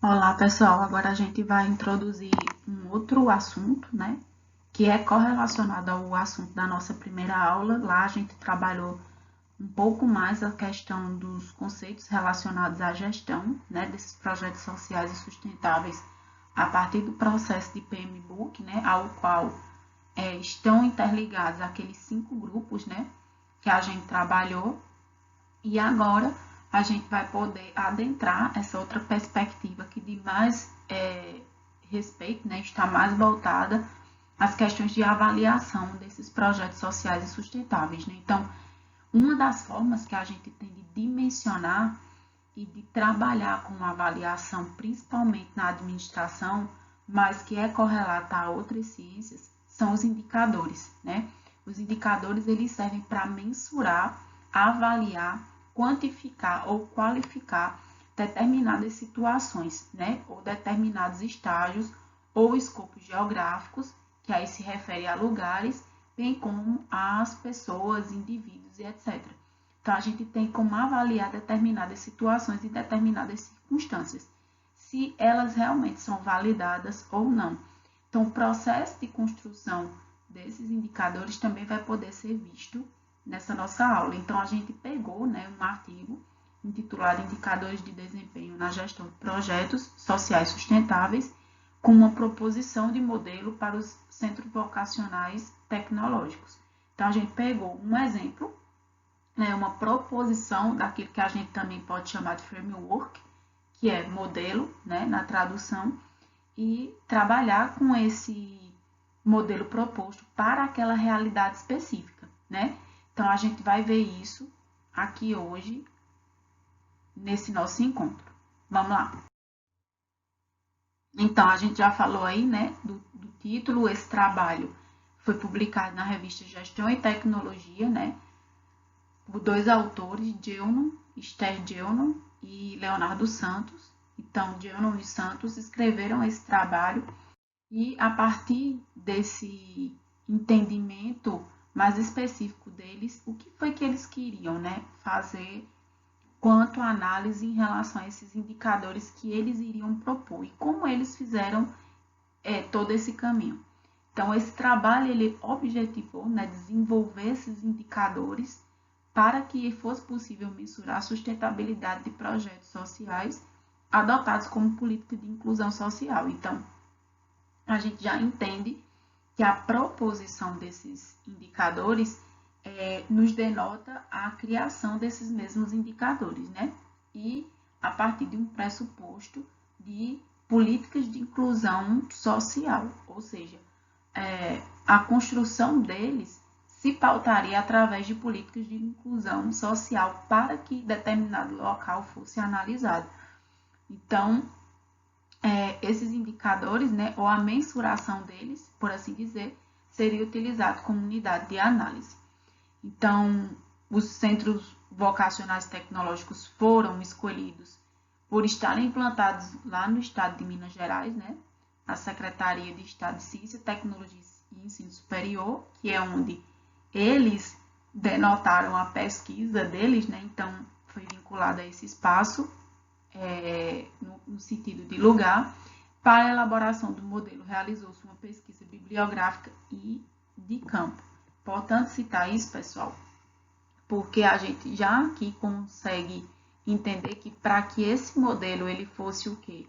Olá, pessoal. Agora a gente vai introduzir um outro assunto, né? Que é correlacionado ao assunto da nossa primeira aula. Lá a gente trabalhou um pouco mais a questão dos conceitos relacionados à gestão, né? Desses projetos sociais e sustentáveis a partir do processo de PMBOK, né? Ao qual estão interligados aqueles 5 grupos, né? Que a gente trabalhou. E agora a gente vai poder adentrar essa outra perspectiva que de mais respeito, né, está mais voltada às questões de avaliação desses projetos sociais e sustentáveis. Né? Então, uma das formas que a gente tem de dimensionar e de trabalhar com avaliação, principalmente na administração, mas que é correlata a outras ciências, são os indicadores. Né? Os indicadores eles servem para mensurar, avaliar, quantificar ou qualificar determinadas situações, né? Ou determinados estágios ou escopos geográficos, que aí se refere a lugares, bem como às pessoas, indivíduos e etc. Então, a gente tem como avaliar determinadas situações e determinadas circunstâncias, se elas realmente são validadas ou não. Então, o processo de construção desses indicadores também vai poder ser visto nessa nossa aula. Então, a gente pegou, né, um artigo intitulado Indicadores de Desempenho na Gestão de Projetos Sociais Sustentáveis, com uma proposição de modelo para os centros vocacionais tecnológicos. Então, a gente pegou um exemplo, né, uma proposição daquilo que a gente também pode chamar de framework, que é modelo, né, na tradução, e trabalhar com esse modelo proposto para aquela realidade específica, né? Então a gente vai ver isso aqui hoje nesse nosso encontro. Vamos lá. Então a gente já falou aí, né, do título. Esse trabalho foi publicado na revista Gestão e Tecnologia, né, por 2 autores, Esther Gelnon e Leonardo Santos. Então, Gelnon e Santos escreveram esse trabalho e a partir desse entendimento mais específico deles, o que foi que eles queriam, né, fazer quanto à análise em relação a esses indicadores que eles iriam propor e como eles fizeram todo esse caminho. Então, esse trabalho ele objetivou, né, desenvolver esses indicadores para que fosse possível mensurar a sustentabilidade de projetos sociais adotados como política de inclusão social. Então, a gente já entende que a proposição desses indicadores nos denota a criação desses mesmos indicadores, né? E a partir de um pressuposto de políticas de inclusão social, ou seja, a construção deles se pautaria através de políticas de inclusão social para que determinado local fosse analisado. Então, esses indicadores, né, ou a mensuração deles, por assim dizer, seria utilizado como unidade de análise. Então, os centros vocacionais tecnológicos foram escolhidos por estarem implantados lá no estado de Minas Gerais, né, a Secretaria de Estado de Ciência, Tecnologia e Ensino Superior, que é onde eles denotaram a pesquisa deles, né, então foi vinculado a esse espaço, no sentido de lugar. Para a elaboração do modelo, realizou-se uma pesquisa bibliográfica e de campo. Importante citar isso, pessoal, porque a gente já aqui consegue entender que para que esse modelo ele fosse o quê?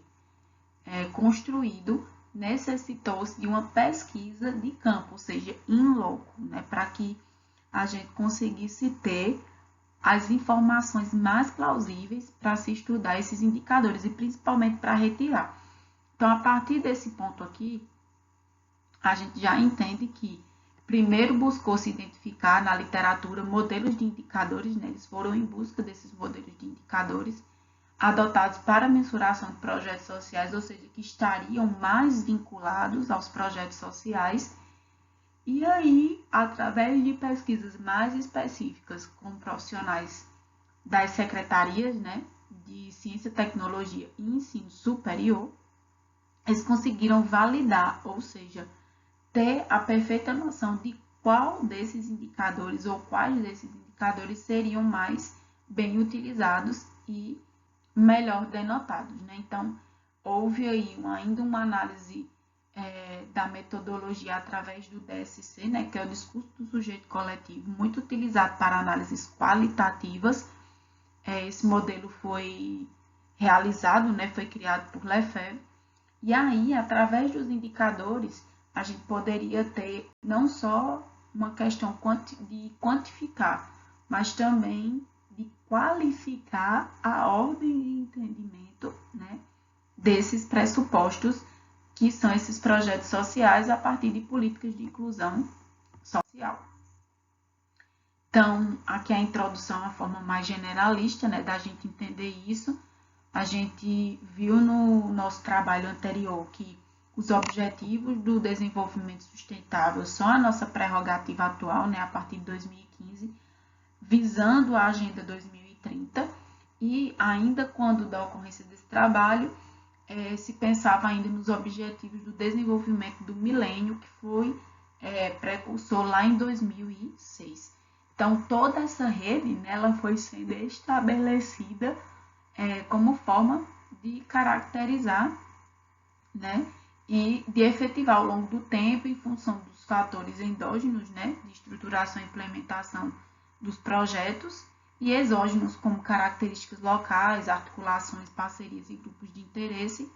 Construído, necessitou-se de uma pesquisa de campo, ou seja, in loco, né? Para que a gente conseguisse ter as informações mais plausíveis para se estudar esses indicadores e principalmente para retirar. Então, a partir desse ponto aqui, a gente já entende que primeiro buscou se identificar na literatura modelos de indicadores, né? Eles foram em busca desses modelos de indicadores adotados para mensuração de projetos sociais, ou seja, que estariam mais vinculados aos projetos sociais. E aí, através de pesquisas mais específicas com profissionais das secretarias, né, de Ciência, Tecnologia e Ensino Superior, eles conseguiram validar, ou seja, ter a perfeita noção de qual desses indicadores ou quais desses indicadores seriam mais bem utilizados e melhor denotados, né? Então, houve aí ainda uma análise da metodologia através do DSC, né, que é o discurso do sujeito coletivo, muito utilizado para análises qualitativas. Esse modelo foi realizado, né, foi criado por Lefebvre, e aí, através dos indicadores, a gente poderia ter não só uma questão de quantificar, mas também de qualificar a ordem de entendimento, né, desses pressupostos que são esses projetos sociais a partir de políticas de inclusão social. Então, aqui a introdução é uma forma mais generalista, né, da gente entender isso. A gente viu no nosso trabalho anterior que os objetivos do desenvolvimento sustentável são a nossa prerrogativa atual, né, a partir de 2015, visando a Agenda 2030, e ainda quando da ocorrência desse trabalho, se pensava ainda nos objetivos do desenvolvimento do milênio, que foi precursor lá em 2006. Então, toda essa rede, né, ela foi sendo estabelecida como forma de caracterizar, né, e de efetivar ao longo do tempo, em função dos fatores endógenos, né, de estruturação e implementação dos projetos, e exógenos, como características locais, articulações, parcerias e grupos de interesse,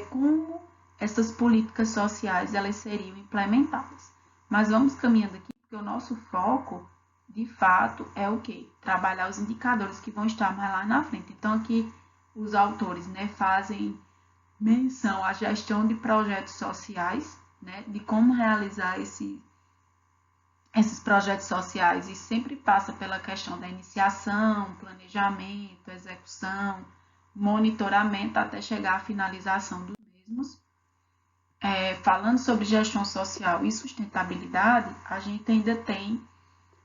como essas políticas sociais elas seriam implementadas. Mas vamos caminhando aqui, porque o nosso foco, de fato, é o quê? Trabalhar os indicadores que vão estar mais lá na frente. Então, aqui os autores, né, fazem menção à gestão de projetos sociais, né, de como realizar esses projetos sociais, e sempre passa pela questão da iniciação, planejamento, execução, monitoramento, até chegar à finalização dos mesmos. Falando sobre gestão social e sustentabilidade, a gente ainda tem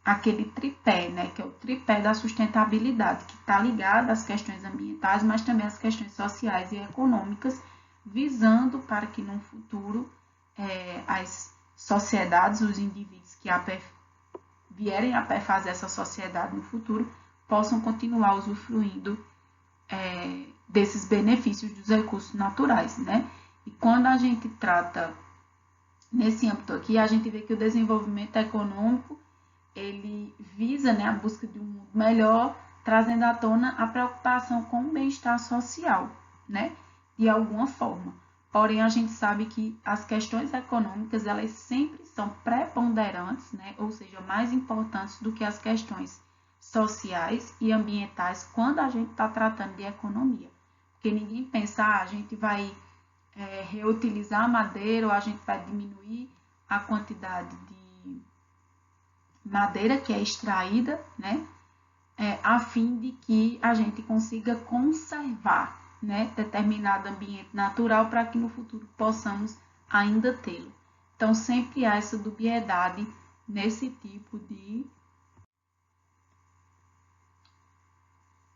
aquele tripé, né, que é o tripé da sustentabilidade, que está ligado às questões ambientais, mas também às questões sociais e econômicas, visando para que no futuro as sociedades, os indivíduos que vierem a fazer essa sociedade no futuro, possam continuar usufruindo desses benefícios dos recursos naturais, né? E quando a gente trata nesse âmbito aqui, a gente vê que o desenvolvimento econômico ele visa, né, a busca de um mundo melhor, trazendo à tona a preocupação com o bem-estar social, né, de alguma forma. Porém, a gente sabe que as questões econômicas, elas sempre são preponderantes, né, ou seja, mais importantes do que as questões sociais e ambientais quando a gente está tratando de economia. Porque ninguém pensa, a gente vai reutilizar a madeira ou a gente vai diminuir a quantidade de madeira que é extraída, né, a fim de que a gente consiga conservar, né, determinado ambiente natural para que no futuro possamos ainda tê-lo. Então, sempre há essa dubiedade nesse tipo de...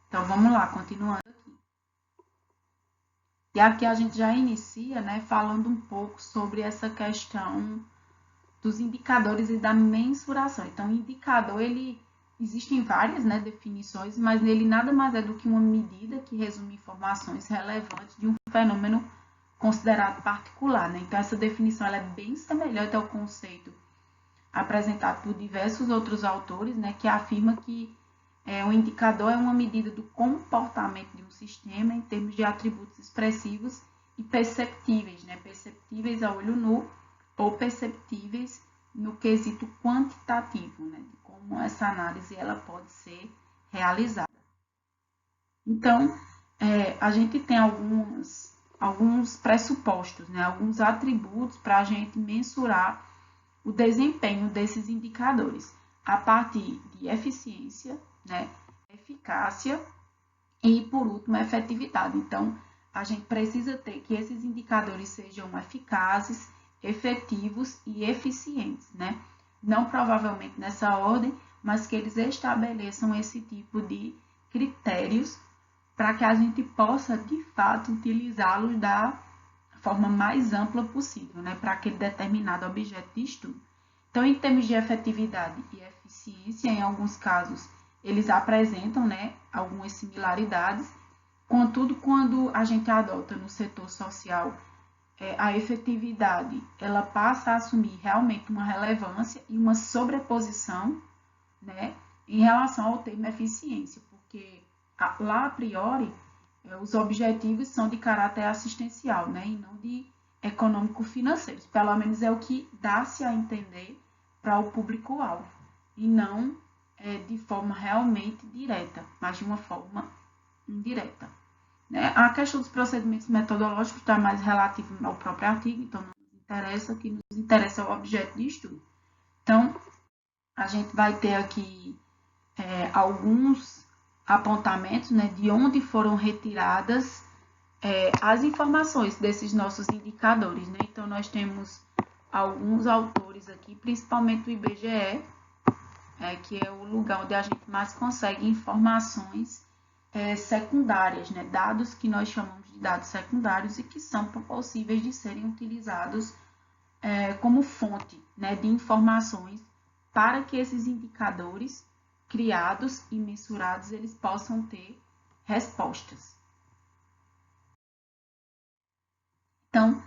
Então, vamos lá, continuando aqui. E aqui a gente já inicia, né, falando um pouco sobre essa questão dos indicadores e da mensuração. Então, o indicador, existem várias, né, definições, mas nele nada mais é do que uma medida que resume informações relevantes de um fenômeno considerado particular, né? Então, essa definição ela é bem semelhante ao conceito apresentado por diversos outros autores, né, que afirma que um indicador é uma medida do comportamento de um sistema em termos de atributos expressivos e perceptíveis, né, perceptíveis a olho nu ou perceptíveis no quesito quantitativo, né, de como essa análise ela pode ser realizada. Então, a gente tem alguns pressupostos, né, alguns atributos para a gente mensurar o desempenho desses indicadores, a partir de eficiência, né, eficácia e, por último, efetividade. Então, a gente precisa ter que esses indicadores sejam eficazes, efetivos e eficientes, né? Não provavelmente nessa ordem, mas que eles estabeleçam esse tipo de critérios para que a gente possa, de fato, utilizá-los da forma mais ampla possível, né, para aquele determinado objeto de estudo. Então, em termos de efetividade e eficiência, em alguns casos, eles apresentam, né, algumas similaridades, Contudo, quando a gente adota no setor social a efetividade, ela passa a assumir realmente uma relevância e uma sobreposição, né, em relação ao termo eficiência, porque lá a priori os objetivos são de caráter assistencial, né, e não de econômico-financeiros. Pelo menos é o que dá-se a entender para o público-alvo, e não de forma realmente direta, mas de uma forma indireta. Né? A questão dos procedimentos metodológicos está mais relativa ao próprio artigo, então não nos interessa, o que nos interessa é o objeto de estudo. Então, a gente vai ter aqui alguns apontamentos, né, de onde foram retiradas as informações desses nossos indicadores. Né? Então, nós temos alguns autores aqui, principalmente o IBGE, que é o lugar onde a gente mais consegue informações secundárias, né? Dados que nós chamamos de dados secundários e que são possíveis de serem utilizados como fonte, né, de informações para que esses indicadores criados e mensurados eles possam ter respostas. Então,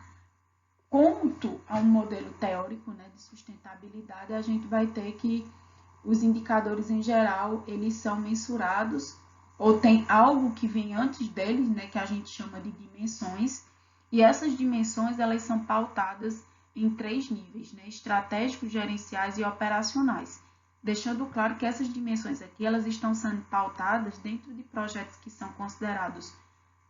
quanto a um modelo teórico, né, de sustentabilidade, a gente vai ter que os indicadores em geral eles são mensurados ou tem algo que vem antes deles, né, que a gente chama de dimensões, e essas dimensões elas são pautadas em 3 níveis, né, estratégicos, gerenciais e operacionais, deixando claro que essas dimensões aqui elas estão sendo pautadas dentro de projetos que são considerados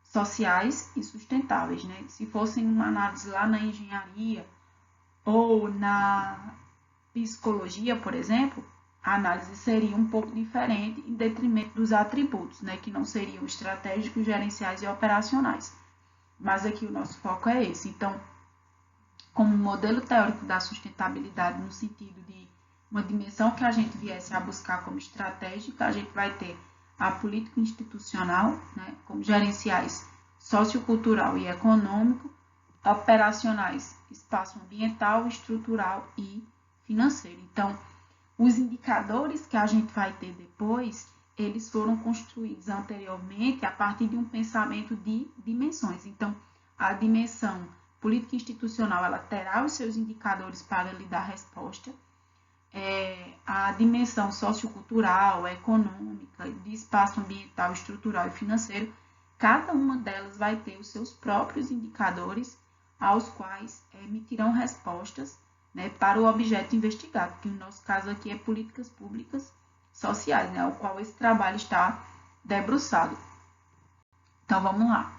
sociais e sustentáveis, né? Se fossem uma análise lá na engenharia ou na psicologia, por exemplo, a análise seria um pouco diferente em detrimento dos atributos, né, que não seriam estratégicos, gerenciais e operacionais. Mas aqui o nosso foco é esse. Então, como modelo teórico da sustentabilidade no sentido de uma dimensão que a gente viesse a buscar como estratégica, a gente vai ter a política institucional, né, como gerenciais sociocultural e econômico, operacionais, espaço ambiental, estrutural e financeiro. Então, os indicadores que a gente vai ter depois, eles foram construídos anteriormente a partir de um pensamento de dimensões. Então, a dimensão política institucional, ela terá os seus indicadores para lhe dar resposta. A dimensão sociocultural, econômica, de espaço ambiental, estrutural e financeiro, cada uma delas vai ter os seus próprios indicadores, aos quais emitirão respostas, né, para o objeto investigado, que no nosso caso aqui é políticas públicas sociais, né, ao qual esse trabalho está debruçado. Então, vamos lá.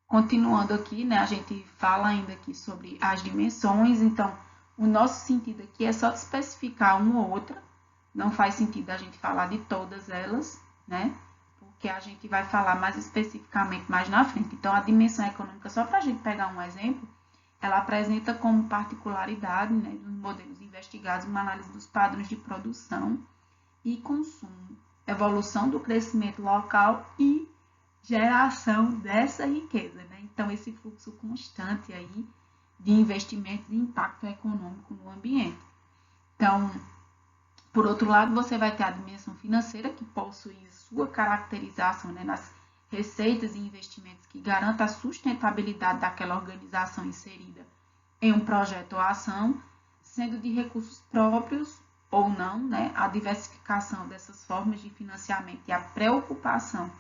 Continuando aqui, né, a gente fala ainda aqui sobre as dimensões, então, o nosso sentido aqui é só especificar uma ou outra, não faz sentido a gente falar de todas elas, né, porque a gente vai falar mais especificamente mais na frente. Então, a dimensão econômica, só para a gente pegar um exemplo, ela apresenta como particularidade, né, dos modelos investigados uma análise dos padrões de produção e consumo, evolução do crescimento local e geração dessa riqueza, né? Então, esse fluxo constante aí de investimento e impacto econômico no ambiente. Então, por outro lado, você vai ter a dimensão financeira, que possui sua caracterização, né, nas receitas e investimentos que garanta a sustentabilidade daquela organização inserida em um projeto ou ação, sendo de recursos próprios ou não, né, a diversificação dessas formas de financiamento e a preocupação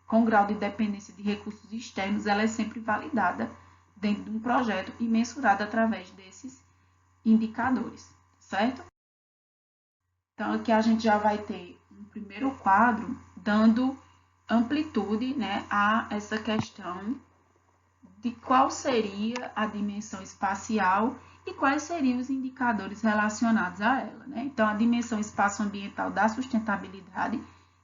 com grau de dependência de recursos externos, ela é sempre validada dentro de um projeto e mensurada através desses indicadores, certo? Então, aqui a gente já vai ter um primeiro quadro dando amplitude, né, a essa questão de qual seria a dimensão espacial e quais seriam os indicadores relacionados a ela, né? Então, a dimensão espaçoambiental da sustentabilidade,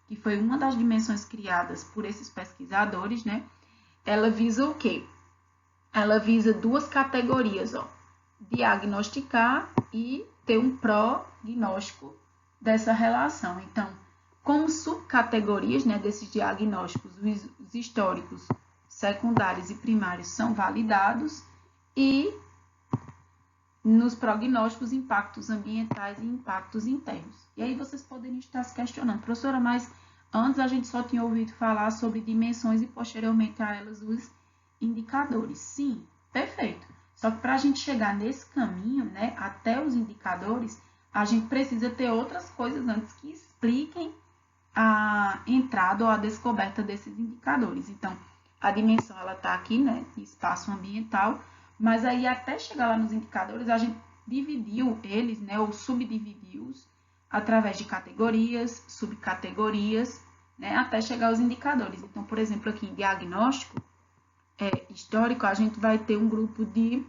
que foi uma das dimensões criadas por esses pesquisadores, né? Ela visa o quê? Ela visa 2 categorias, ó, diagnosticar e ter um prognóstico dessa relação. Então, como subcategorias, né, desses diagnósticos, os históricos, secundários e primários são validados e nos prognósticos, impactos ambientais e impactos internos. E aí vocês poderiam estar se questionando, professora, mas Antes a gente só tinha ouvido falar sobre dimensões e posteriormente a elas os indicadores. Sim, perfeito. Só que para a gente chegar nesse caminho, né, até os indicadores, a gente precisa ter outras coisas antes que expliquem a entrada ou a descoberta desses indicadores. Então, a dimensão ela está aqui, né, espaço ambiental, mas aí até chegar lá nos indicadores, a gente dividiu eles, né, ou subdividiu-os através de categorias, subcategorias, né, até chegar aos indicadores. Então, por exemplo, aqui em diagnóstico histórico, a gente vai ter um grupo de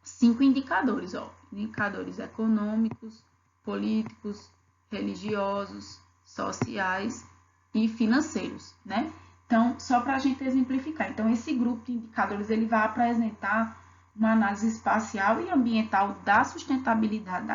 5 indicadores, ó, indicadores econômicos, políticos, religiosos, sociais e financeiros, né? Então, só para a gente exemplificar. Então, esse grupo de indicadores, ele vai apresentar uma análise espacial e ambiental da sustentabilidade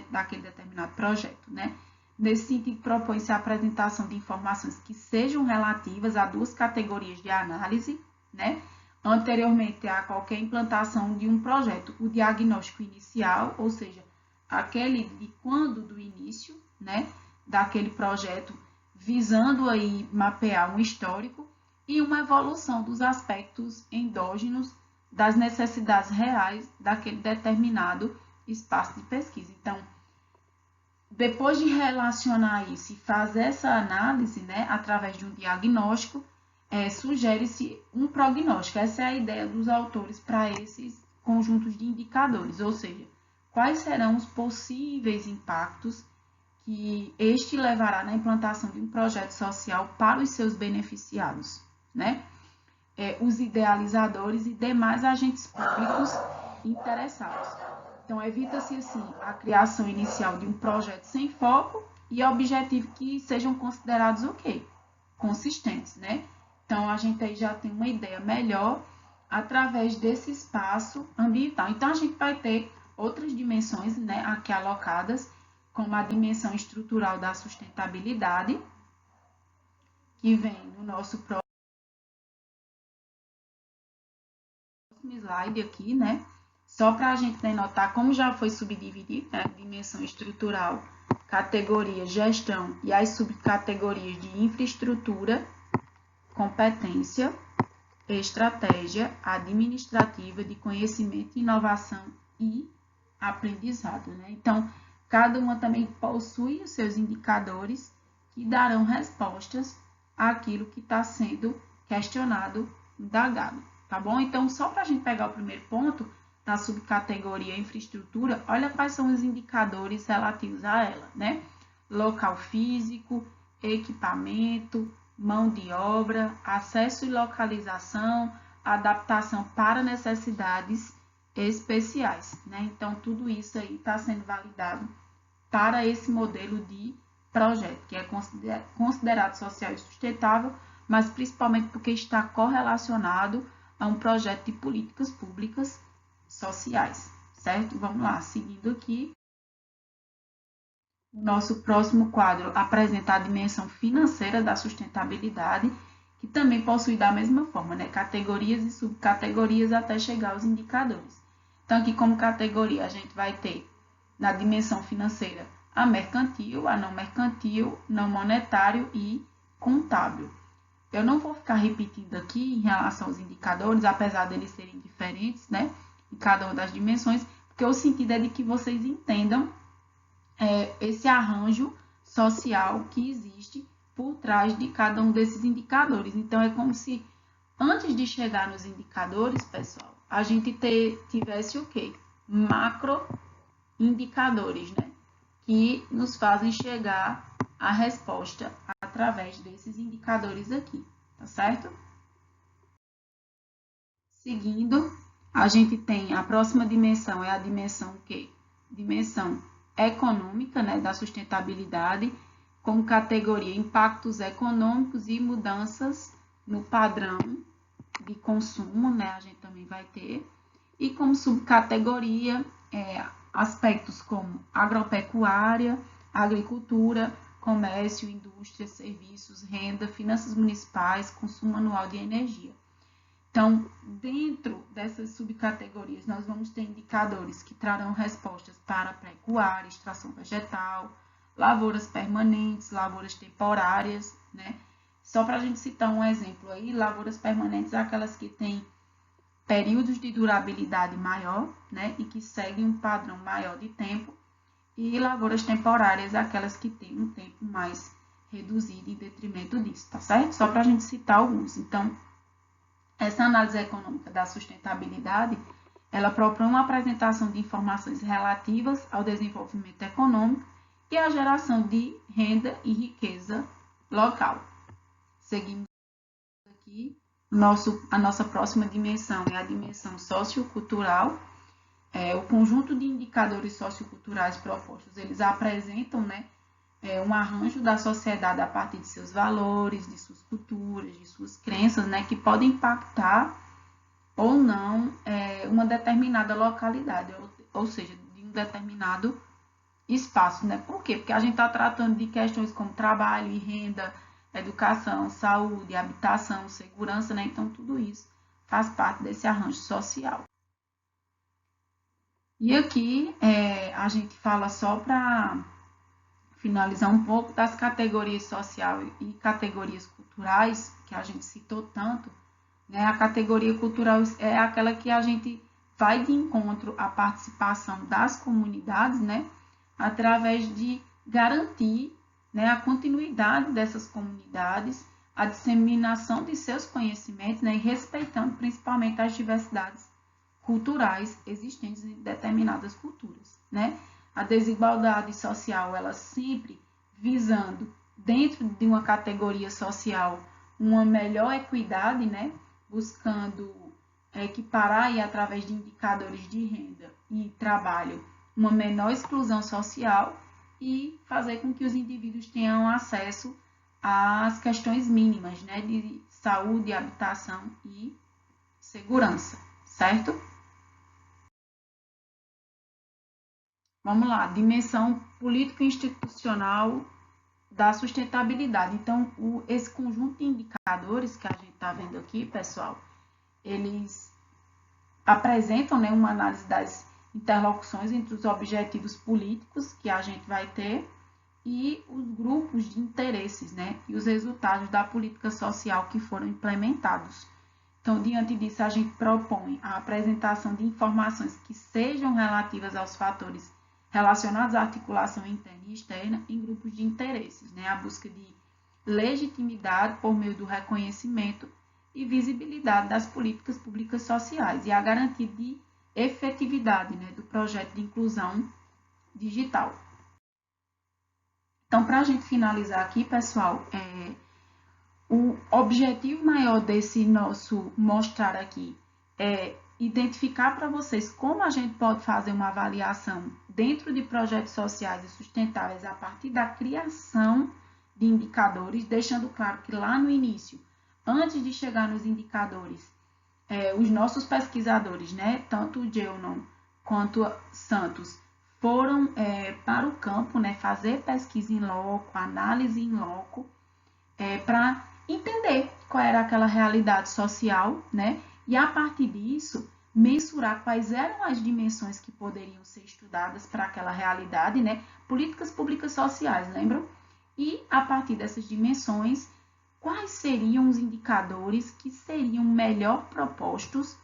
daquele determinado projeto, né? Nesse sentido, propõe-se a apresentação de informações que sejam relativas a 2 categorias de análise, né? Anteriormente a qualquer implantação de um projeto, o diagnóstico inicial, ou seja, aquele de quando do início, né, daquele projeto, visando aí mapear um histórico e uma evolução dos aspectos endógenos das necessidades reais daquele determinado espaço de pesquisa. Então, depois de relacionar isso e fazer essa análise, né, através de um diagnóstico, sugere-se um prognóstico. Essa é a ideia dos autores para esses conjuntos de indicadores, ou seja, quais serão os possíveis impactos que este levará na implantação de um projeto social para os seus beneficiados, né? Os idealizadores e demais agentes públicos interessados. Então, evita-se, assim, a criação inicial de um projeto sem foco e objetivo que sejam considerados o quê? Consistentes, né? Então, a gente aí já tem uma ideia melhor através desse espaço ambiental. Então, a gente vai ter outras dimensões, né, aqui alocadas, como a dimensão estrutural da sustentabilidade, que vem no nosso próximo slide aqui, né? Só para a gente notar como já foi subdividido, né? Dimensão estrutural, categoria gestão e as subcategorias de infraestrutura, competência, estratégia administrativa de conhecimento, inovação e aprendizado, né? Então, cada uma também possui os seus indicadores que darão respostas àquilo que está sendo questionado, indagado, tá bom? Então, só para a gente pegar o primeiro ponto da subcategoria infraestrutura, olha quais são os indicadores relativos a ela, né? Local físico, equipamento, mão de obra, acesso e localização, adaptação para necessidades especiais, né? Então, tudo isso aí está sendo validado para esse modelo de projeto, que é considerado social e sustentável, mas principalmente porque está correlacionado a um projeto de políticas públicas sociais, certo? Vamos lá, seguindo aqui. O nosso próximo quadro apresenta a dimensão financeira da sustentabilidade, que também possui da mesma forma, né, categorias e subcategorias até chegar aos indicadores. Então, aqui como categoria, a gente vai ter na dimensão financeira a mercantil, a não monetário e contábil. Eu não vou ficar repetindo aqui em relação aos indicadores, apesar deles serem diferentes, né, em cada uma das dimensões, porque o sentido é de que vocês entendam esse arranjo social que existe por trás de cada um desses indicadores. Então, é como se, antes de chegar nos indicadores, pessoal, a gente tivesse o quê? Macro indicadores, né? Que nos fazem chegar à resposta através desses indicadores aqui, tá certo? Seguindo, a gente tem a próxima dimensão, é a dimensão o quê? Dimensão econômica, né, da sustentabilidade, como categoria impactos econômicos e mudanças no padrão de consumo, né, a gente também vai ter, e como subcategoria, aspectos como agropecuária, agricultura, comércio, indústria, serviços, renda, finanças municipais, consumo anual de energia. Então, dentro dessas subcategorias, nós vamos ter indicadores que trarão respostas para a pecuária, extração vegetal, lavouras permanentes, lavouras temporárias, né? Só para a gente citar um exemplo aí, lavouras permanentes são aquelas que têm períodos de durabilidade maior, né? E que seguem um padrão maior de tempo, e lavouras temporárias, aquelas que têm um tempo mais reduzido em detrimento disso, tá certo? Só para a gente citar alguns. Então, essa análise econômica da sustentabilidade, ela propõe uma apresentação de informações relativas ao desenvolvimento econômico e à geração de renda e riqueza local. Seguimos aqui, a nossa próxima dimensão é a dimensão sociocultural. O conjunto de indicadores socioculturais propostos, eles apresentam, né, um arranjo da sociedade a partir de seus valores, de suas culturas, de suas crenças, né, que podem impactar ou não uma determinada localidade, ou seja, de um determinado espaço, né? Por quê? Porque a gente está tratando de questões como trabalho e renda, educação, saúde, habitação, segurança, né? Então, tudo isso faz parte desse arranjo social. E aqui a gente fala só para finalizar um pouco das categorias sociais e categorias culturais, que a gente citou tanto, né? A categoria cultural é aquela que a gente vai de encontro à participação das comunidades, né? Através de garantir, né, a continuidade dessas comunidades, a disseminação de seus conhecimentos, né, e respeitando principalmente as diversidades culturais existentes em determinadas culturas, né? A desigualdade social, ela sempre visando, dentro de uma categoria social, uma melhor equidade, né? Buscando equiparar e através de indicadores de renda e trabalho, uma menor exclusão social e fazer com que os indivíduos tenham acesso às questões mínimas, né? De saúde, habitação e segurança, certo? Vamos lá, dimensão político-institucional da sustentabilidade. Então, esse conjunto de indicadores que a gente está vendo aqui, pessoal, eles apresentam, né, uma análise das interlocuções entre os objetivos políticos que a gente vai ter e os grupos de interesses, né, e os resultados da política social que foram implementados. Então, diante disso, a gente propõe a apresentação de informações que sejam relativas aos fatores relacionados à articulação interna e externa em grupos de interesses, né? A busca de legitimidade por meio do reconhecimento e visibilidade das políticas públicas sociais e a garantia de efetividade, né, do projeto de inclusão digital. Então, para a gente finalizar aqui, pessoal, o objetivo maior desse nosso mostrar aqui é identificar para vocês como a gente pode fazer uma avaliação dentro de projetos sociais e sustentáveis a partir da criação de indicadores, deixando claro que lá no início, antes de chegar nos indicadores, os nossos pesquisadores, né, tanto o Gelnon quanto Santos, foram para o campo, né, fazer pesquisa em loco, análise em loco, para entender qual era aquela realidade social, né? E a partir disso, mensurar quais eram as dimensões que poderiam ser estudadas para aquela realidade, né? Políticas públicas sociais, lembram? E a partir dessas dimensões, quais seriam os indicadores que seriam melhor propostos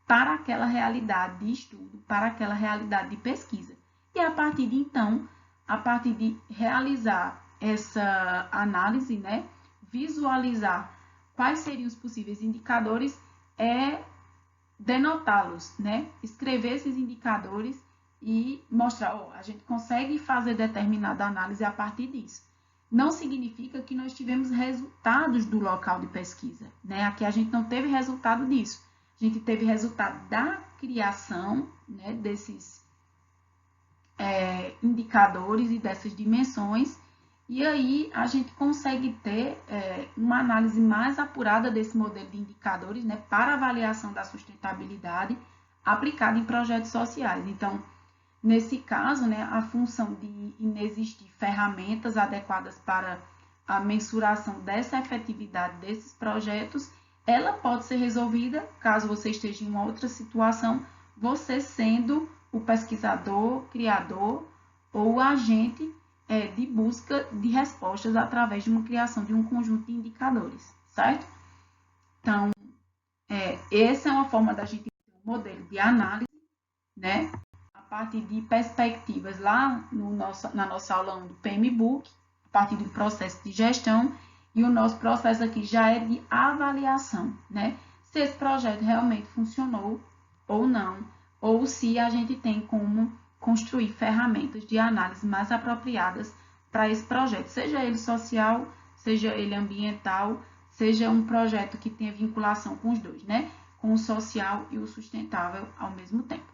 para aquela realidade de estudo, para aquela realidade de pesquisa. E a partir de então, a partir de realizar essa análise, né, visualizar quais seriam os possíveis indicadores, denotá-los, né, escrever esses indicadores e mostrar, a gente consegue fazer determinada análise a partir disso. Não significa que nós tivemos resultados do local de pesquisa, né? Aqui a gente não teve resultado disso. A gente teve resultado da criação, né, desses indicadores e dessas dimensões, e aí a gente consegue ter uma análise mais apurada desse modelo de indicadores, né, para avaliação da sustentabilidade aplicada em projetos sociais. Então, nesse caso, né, a função de inexistir ferramentas adequadas para a mensuração dessa efetividade desses projetos, ela pode ser resolvida caso você esteja em uma outra situação, você sendo o pesquisador, criador ou o agente de busca de respostas através de uma criação de um conjunto de indicadores, certo? Então, essa é uma forma da gente ter um modelo de análise, né? A partir de perspectivas lá na nossa aula 1 do PMBOK, a partir do processo de gestão, e o nosso processo aqui já é de avaliação, né? Se esse projeto realmente funcionou ou não, ou se a gente tem como construir ferramentas de análise mais apropriadas para esse projeto, seja ele social, seja ele ambiental, seja um projeto que tenha vinculação com os dois, né? Com o social e o sustentável ao mesmo tempo.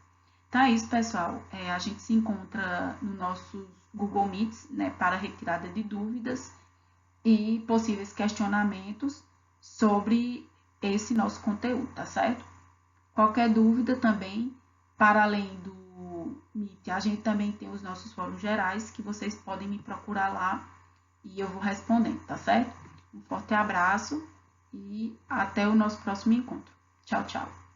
Então é isso, pessoal. A gente se encontra no nosso Google Meets, né, para retirada de dúvidas e possíveis questionamentos sobre esse nosso conteúdo, tá certo? Qualquer dúvida também, para além do Meet, a gente também tem os nossos fóruns gerais, que vocês podem me procurar lá e eu vou respondendo, tá certo? Um forte abraço e até o nosso próximo encontro. Tchau, tchau.